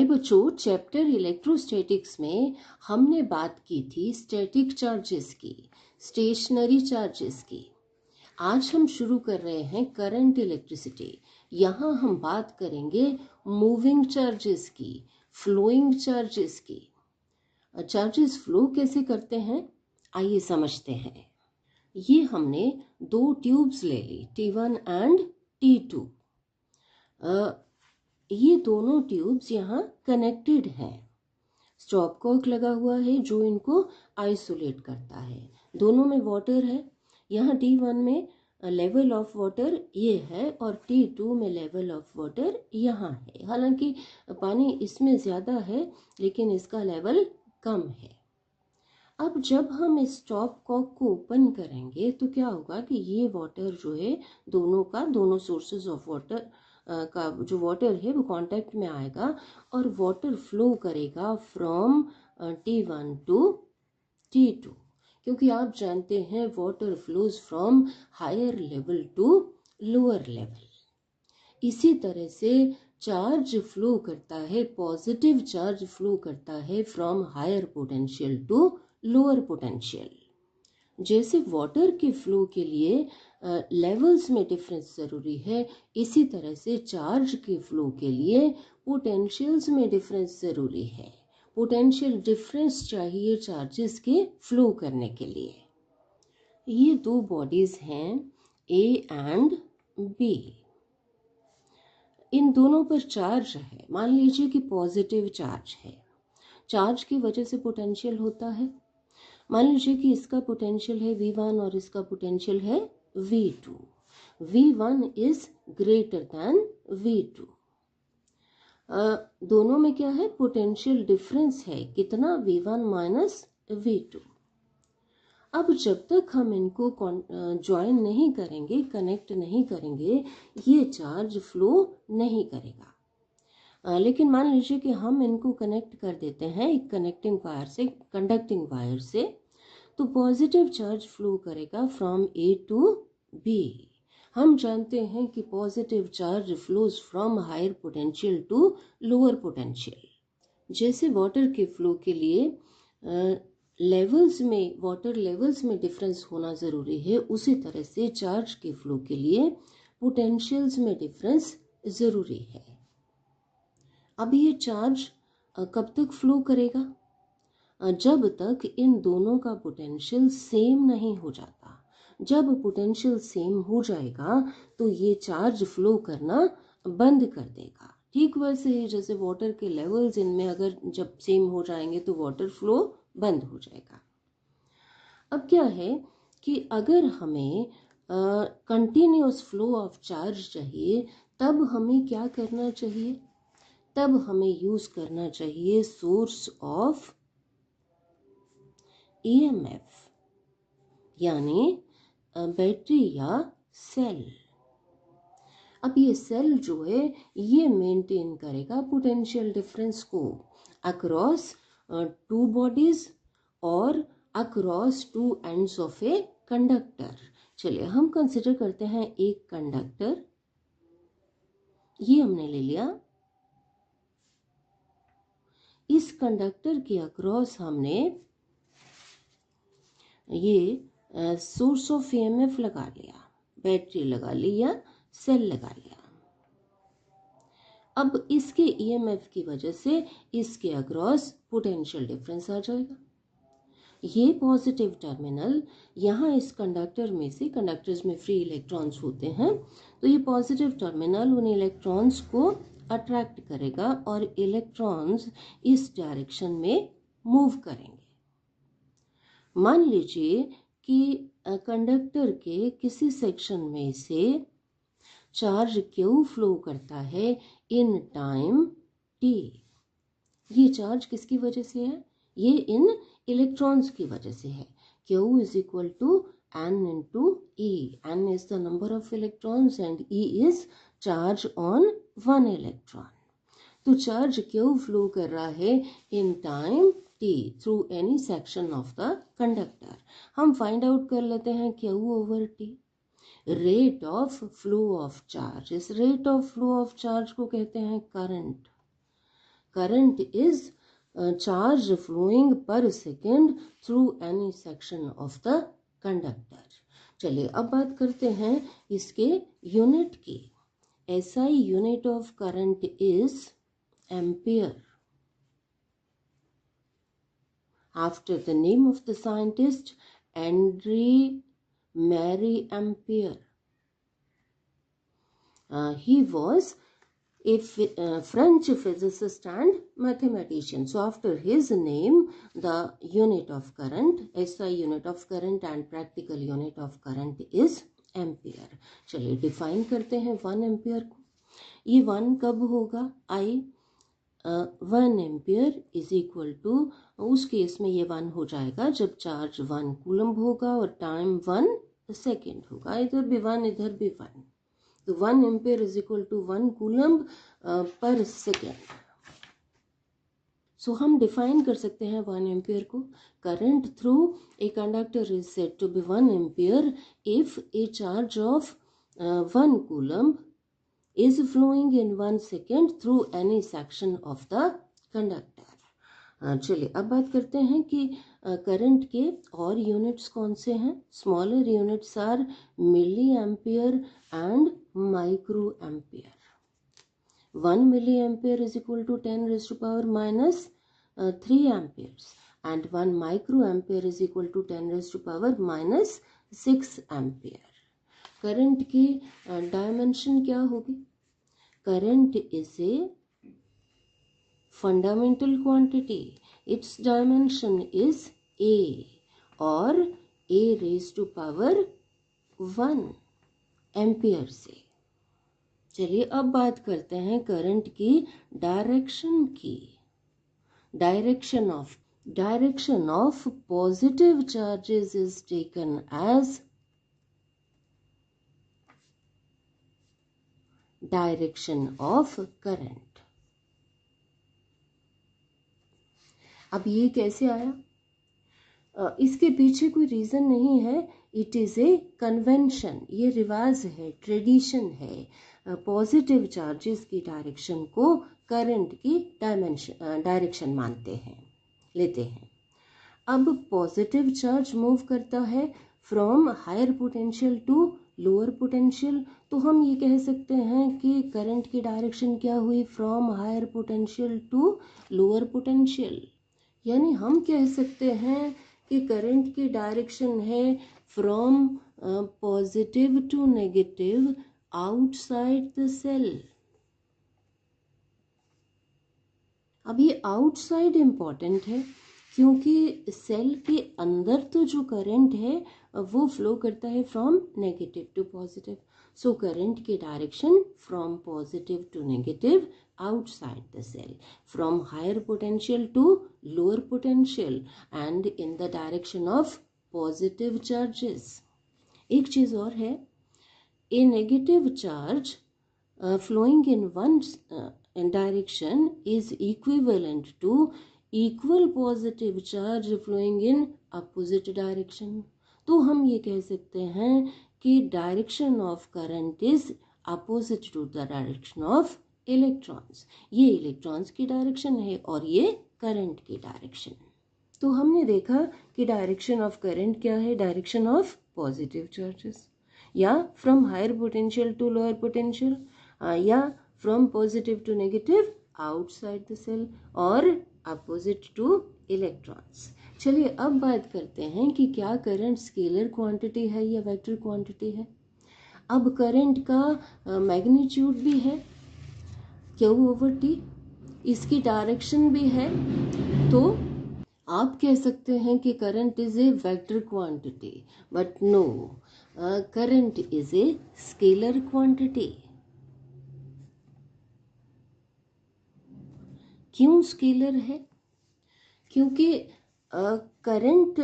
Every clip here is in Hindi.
बच्चों, चैप्टर इलेक्ट्रोस्टैटिक्स में हमने बात की थी स्टैटिक चार्जेस की, स्टेशनरी चार्जेस की। आज हम शुरू कर रहे हैं करंट इलेक्ट्रिसिटी। यहाँ हम बात करेंगे मूविंग चार्जेस की, फ्लोइंग चार्जेस की। चार्जेस फ्लो कैसे करते हैं, आइए समझते हैं। ये हमने दो ट्यूब्स ले ली, T1 एंड T2। ये दोनों ट्यूब्स यहाँ कनेक्टेड हैं। स्टॉप कॉक लगा हुआ है जो इनको आइसोलेट करता है। दोनों में वाटर है। यहाँ T1 में लेवल ऑफ वाटर ये है और T2 में लेवल ऑफ वाटर यहाँ है। हालांकि पानी इसमें ज़्यादा है लेकिन इसका लेवल कम है। अब जब हम इस स्टॉप कॉक को ओपन करेंगे तो क्या होगा कि ये वाटर जो है दोनों सोर्सेज ऑफ वाटर का जो वाटर है वो कांटेक्ट में आएगा और वाटर फ्लो करेगा फ्रॉम T1 टू T2, क्योंकि आप जानते हैं water flows from higher level to lower level. इसी तरह से चार्ज फ्लो करता है, पॉजिटिव चार्ज फ्लो करता है from higher potential to lower potential. जैसे वाटर के फ्लो के लिए लेवल्स में डिफरेंस ज़रूरी है, इसी तरह से चार्ज के फ्लो के लिए पोटेंशियल्स में डिफरेंस ज़रूरी है। पोटेंशियल डिफरेंस चाहिए चार्जेस के फ्लो करने के लिए। ये दो बॉडीज़ हैं A एंड B। इन दोनों पर चार्ज है। मान लीजिए कि पॉजिटिव चार्ज है। चार्ज की वजह से पोटेंशियल होता है। मान लीजिए कि इसका पोटेंशियल है V1 और इसका पोटेंशियल है V2। V1 is greater than V2। दोनों में क्या है, पोटेंशियल डिफरेंस है, कितना, V1 माइनस V2। अब जब तक हम इनको ज्वाइन नहीं करेंगे, कनेक्ट नहीं करेंगे, ये चार्ज फ्लो नहीं करेगा। लेकिन मान लीजिए कि हम इनको कनेक्ट कर देते हैं एक कनेक्टिंग वायर से, कंडक्टिंग वायर से, तो पॉजिटिव चार्ज फ्लो करेगा फ्रॉम A टू B। हम जानते हैं कि positive charge flows from higher potential to lower potential. जैसे वाटर के फ्लो के लिए वाटर लेवल्स में डिफरेंस होना ज़रूरी है, उसी तरह से चार्ज के फ्लो के लिए पोटेंशियल्स में डिफरेंस ज़रूरी है। अब ये चार्ज कब तक फ्लो करेगा, जब तक इन दोनों का पोटेंशियल सेम नहीं हो जाता। जब पोटेंशियल सेम हो जाएगा तो ये चार्ज फ्लो करना बंद कर देगा। ठीक वैसे ही जैसे वाटर के लेवल्स इनमें अगर जब सेम हो जाएंगे तो वाटर फ्लो बंद हो जाएगा। अब क्या है कि अगर हमें कंटिन्यूअस फ्लो ऑफ चार्ज चाहिए, तब हमें क्या करना चाहिए, तब हमें यूज करना चाहिए सोर्स ऑफ EMF, यानी बैटरी या सेल। अब ये सेल जो है ये मेंटेन करेगा पोटेंशियल डिफरेंस को अक्रॉस टू बॉडीज और across two ends of a conductor. चलिए हम कंसिडर करते हैं एक कंडक्टर, ये हमने ले लिया। इस कंडक्टर के अक्रॉस हमने ये सोर्स ऑफ EMF लगा लिया, बैटरी लगा ली या सेल लगा लिया। अब इसके EMF की वजह से इसके अक्रॉस पोटेंशियल डिफरेंस आ जाएगा। ये पॉजिटिव टर्मिनल यहाँ इस कंडक्टर में से, कंडक्टर्स में फ्री इलेक्ट्रॉन्स होते हैं, तो ये पॉजिटिव टर्मिनल उन इलेक्ट्रॉन्स को अट्रैक्ट करेगा और इलेक्ट्रॉन्स इस डायरेक्शन में मूव करेंगे। मान लीजिए कि कंडक्टर के किसी सेक्शन में से चार्ज Q फ्लो करता है इन टाइम T। ये चार्ज किसकी वजह से है, ये इन इलेक्ट्रॉन्स की वजह से है। Q is equal to N into E। N is the number of electrons and E is charge on one electron। तो चार्ज Q फ्लो कर रहा है in time T through any section of the conductor. हम फाइंड आउट कर लेते हैं Q over T, rate of flow of charge. इस rate of flow of charge को कहते हैं current. current is charge flowing per second through any section of the conductor. चलिए अब बात करते हैं इसके यूनिट की. SI unit of current is ampere. After the name of the scientist, Henri Marie Ampere. He was a French physicist and mathematician. So after his name, the unit of current, SI unit of current and practical unit of current is ampere. चलिए डिफाइन करते हैं 1 एम्पियर को. ये 1 कब होगा? I 1 ampere is equal to, उस केस में ये 1 हो जाएगा जब चार्ज 1 कूलम्ब होगा और टाइम 1 सेकेंड होगा. इधर भी 1 इधर भी 1. तो 1 ampere is equal to 1 coulomb per second. So हम डिफाइन कर सकते हैं 1 एम्पियर को. Current through a conductor is said to be 1 ampere if a charge of 1 coulomb is flowing in 1 second through any section of the conductor. चलिए अब बात करते हैं कि करंट के और यूनिट्स कौन से हैं. Smaller units are milli ampere and micro ampere. 1 milli ampere is equal to 10 raised to power minus 3 amperes and 1 micro ampere is equal to 10 raised to power minus 6 ampere. Current की डायमेंशन क्या होगी? Current is a fundamental quantity. It's dimension is a और ए रेज टू पावर 1 एम्पियर से. चलिए अब बात करते हैं करंट की डायरेक्शन की. Direction of positive charges is taken as direction of current. अब ये कैसे आया? इसके पीछे कोई रीजन नहीं है. It is a convention. ये रिवाज है, ट्रेडिशन है. पॉजिटिव चार्जेस की डायरेक्शन को करंट की डायरेक्शन मानते हैं, लेते हैं. अब पॉजिटिव चार्ज मूव करता है from higher potential to lower potential. तो हम ये कह सकते हैं कि करंट की डायरेक्शन क्या हुई? From higher potential to lower potential. यानी हम कह सकते हैं कि करंट की डायरेक्शन है from positive to negative outside the cell. अब ये आउटसाइड इम्पॉर्टेंट है क्योंकि सेल के अंदर तो जो करंट है वो फ्लो करता है from negative to positive. So current की direction from positive to negative outside the cell, from higher potential to lower potential and in the direction of positive charges. एक चीज और है, a negative charge flowing in one direction is equivalent to equal positive charge flowing in opposite direction. तो हम ये कह सकते हैं कि direction of current is opposite to the direction of electrons. ये इलेक्ट्रॉन्स की डायरेक्शन है और ये करंट की डायरेक्शन. तो हमने देखा कि डायरेक्शन ऑफ करंट क्या है? डायरेक्शन ऑफ पॉजिटिव चार्जेस, या from higher potential to lower potential, या from positive to negative outside the cell, और अपोजिट टू इलेक्ट्रॉन्स. चलिए अब बात करते हैं कि क्या करंट स्केलर क्वांटिटी है या वेक्टर क्वांटिटी है. अब करंट का मैग्नीट्यूड भी है Q/T, इसकी डायरेक्शन भी है. तो आप कह सकते हैं कि current is a vector quantity, but no, current is a scalar quantity. क्यों स्केलर है? क्योंकि करंट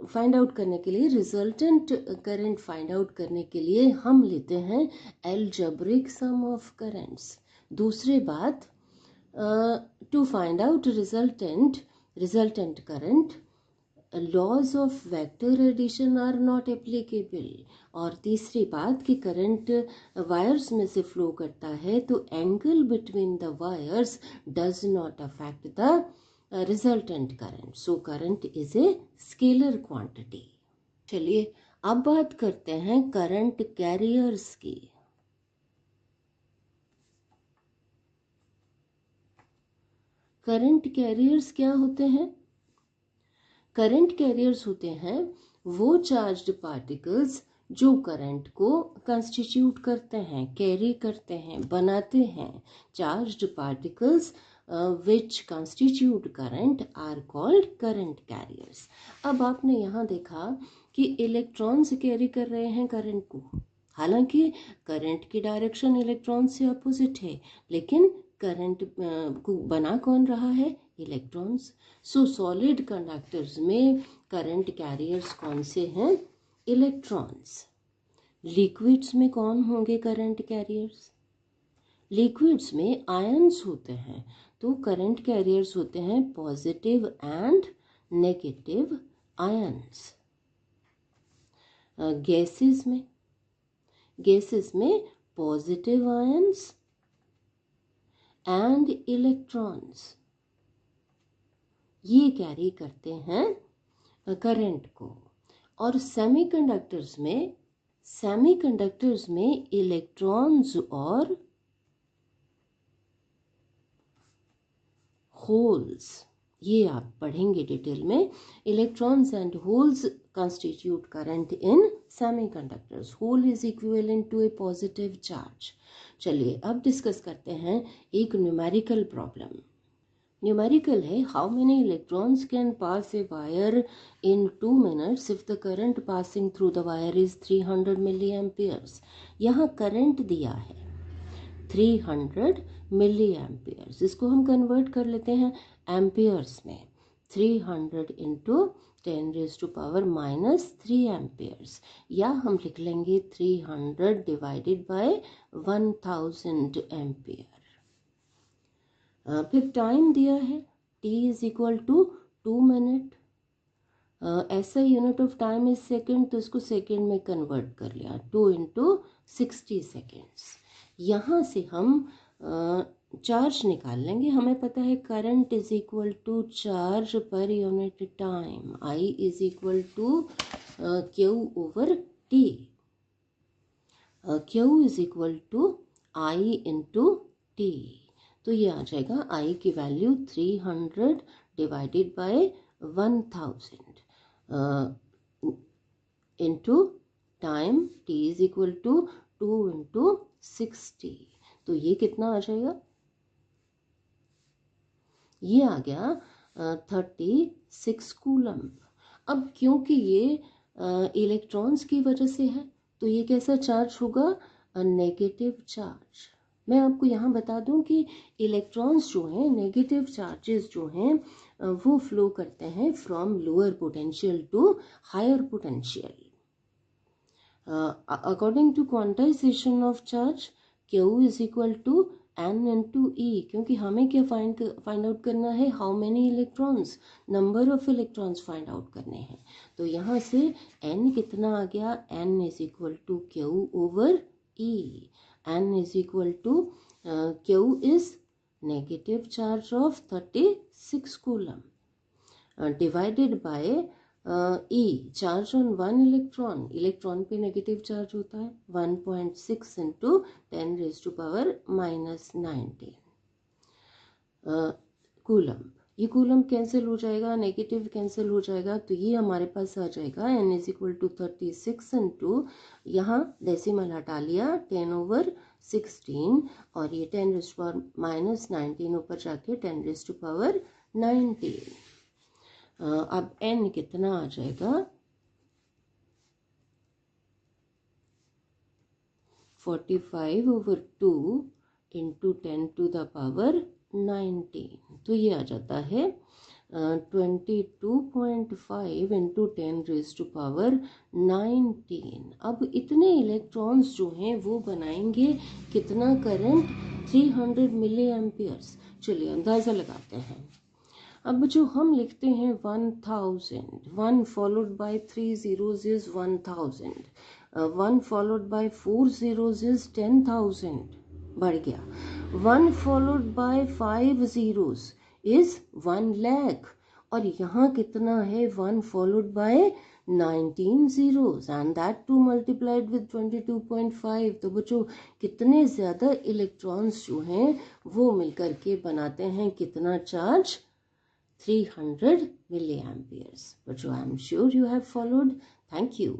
फाइंड आउट करने के लिए, रिजल्टेंट करंट फाइंड आउट करने के लिए हम लेते हैं एल्जेब्रिक सम ऑफ करंट्स. दूसरी बात, to find out resultant current, laws of vector addition are not applicable. और तीसरी बात कि करंट वायर्स में से फ्लो करता है तो angle between the wires does not affect the resultant current, so current is a scalar quantity. चलिए अब बात करते हैं करंट कैरियर्स की। करंट कैरियर्स क्या होते हैं? करंट कैरियर्स होते हैं वो चार्ज्ड पार्टिकल्स जो करंट को कंस्टिट्यूट करते हैं, कैरी करते हैं, बनाते हैं। Charged particles which constitute current are called current carriers. अब आपने यहाँ देखा कि इलेक्ट्रॉन्स कैरी कर रहे हैं करंट को, हालांकि करंट की डायरेक्शन इलेक्ट्रॉन से अपोजिट है, लेकिन करंट को बना कौन रहा है? इलेक्ट्रॉन्स। सो सॉलिड कंडक्टर्स में करंट कैरियर्स कौन से हैं? इलेक्ट्रॉन्स। लिक्विड्स में कौन होंगे करंट कैरियर्स? लिक्विड्स में आयंस होते हैं, तो करंट कैरियर्स होते हैं positive and negative ions. Gases में पॉजिटिव आयंस एंड इलेक्ट्रॉन्स, ये कैरी करते हैं करंट को। और सेमीकंडक्टर्स में इलेक्ट्रॉन्स और होल्स, ये आप पढ़ेंगे डिटेल में। Electrons and holes constitute current in semiconductors. Hole is equivalent to a positive charge. चलिए अब डिस्कस करते हैं एक न्यूमेरिकल प्रॉब्लम। न्यूमेरिकल है, how many electrons can pass a wire in 2 minutes if the current passing through the wire is 300 milli amperes. यहाँ करंट दिया है 300 मिली एम्पियर्स, इसको हम कन्वर्ट कर लेते हैं एम्पियर्स में। 300 इंटू 10⁻³ एम्पियर्स, या हम लिख लेंगे 300 डिवाइडेड बाय 1000 एम्पियर। फिर टाइम दिया है t is equal to 2 minute. ऐसा unit of time is second, तो इसको सेकेंड में कन्वर्ट कर लिया, 2 इंटू 60 सेकेंड्स। यहाँ से हम चार्ज निकाल लेंगे। हमें पता है current is equal to charge per unit time, I is equal to Q over T। Q is equal to I into T, तो ये आ जाएगा I की value 300 divided by 1000 into time T is equal to 2 into 60, तो ये कितना आ जाएगा? ये आ गया 36 कूलम्ब। अब क्योंकि ये इलेक्ट्रॉन्स की वजह से है, तो ये कैसा चार्ज होगा? Negative charge. मैं आपको यहाँ बता दूं कि इलेक्ट्रॉन्स जो हैं, नेगेटिव चार्जेस जो हैं, वो फ्लो करते हैं from lower potential to higher potential. According to quantization of charge, Q is equal to N into E, क्योंकि हमें क्या फाइंड आउट करना है? How many electrons, number of electrons find out करने हैं। तो यहाँ से N कितना आ गया? N is equal to Q over E। N is equal to Q is negative charge of 36 coulomb divided by E, charge on 1 electron. Electron पे नेगेटिव चार्ज होता है 1.6 इंटू 10⁻⁻19 कूलम। ये कूलम कैंसिल हो जाएगा, नेगेटिव कैंसिल हो जाएगा, तो ये हमारे पास आ जाएगा N is equal to 36 into, यहाँ डेसिमल हटा लिया 10/16, और ये 10⁻⁻19 ऊपर जाके 10⁻⁹। अब N कितना आ जाएगा? 45/2 इंटू 10⁻⁹, तो ये आ जाता है 22.5 इंटू 10⁻⁹। अब इतने इलेक्ट्रॉन्स जो हैं वो बनाएंगे कितना करंट? 300 milli amperes. चलिए अंदाज़ा लगाते हैं। अब बच्चों हम लिखते हैं 1000, 1 followed by 3 zeros is 1000, 1 followed by 4 zeros is 10,000, बढ़ गया। 1 followed by 5 zeros is 1 lakh, और यहाँ कितना है 1 followed by 19 zeros and that two multiplied with 22.5। तो बच्चों कितने ज़्यादा इलेक्ट्रॉन्स जो हैं वो मिलकर के बनाते हैं कितना charge, 300 milliamperes. But I am sure you have followed. Thank you.